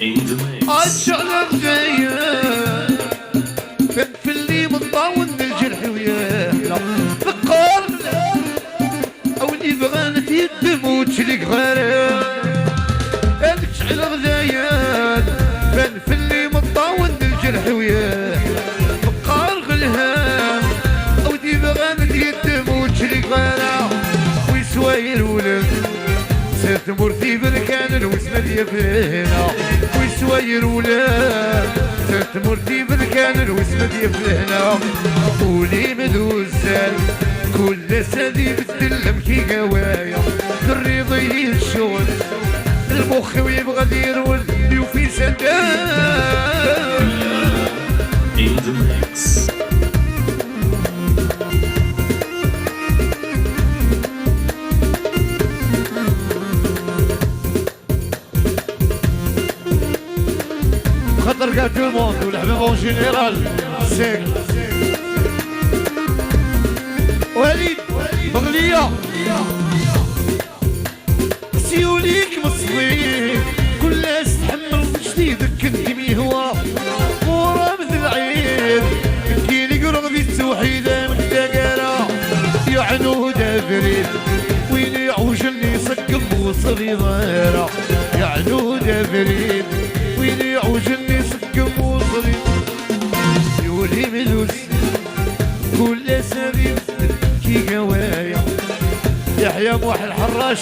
الشعلة مزيان في اللي مطاون الجرح وياه فكر او اللي بغانت يدموت شريك غيره هذيك شعلة مزيان في اللي مطاون الجرح وياه فكر غلهان او اللي بغانت يدموت شريك غيره ويسواير ولد سيرت مرتي بركان الوسمة يفلهنا ويسواير ولاد سيرت مرتي بركان الوسمة يفلهنا قولي مدوزان كل سادي بالدلم كي قوايا الريضي الشغل المخ ويبغى دير ولدي وفي سدان In the mix. خاطر كاع تو الموند والحباب اون جينيرال سيك وليد بغلية سيوليك مصلي كل ناس تحمل جديدك كنت ميهوى مورا مثل عيد كيلي قرغ ذي التوحيدة من الدقارة يعنو دافرين وين يعوجني سكب وصلي ظاهرة يعنو دافرين وين يعوجني سكب وصلي يولي مدوس كل سبيل كي قوايا يحيى موح الحراش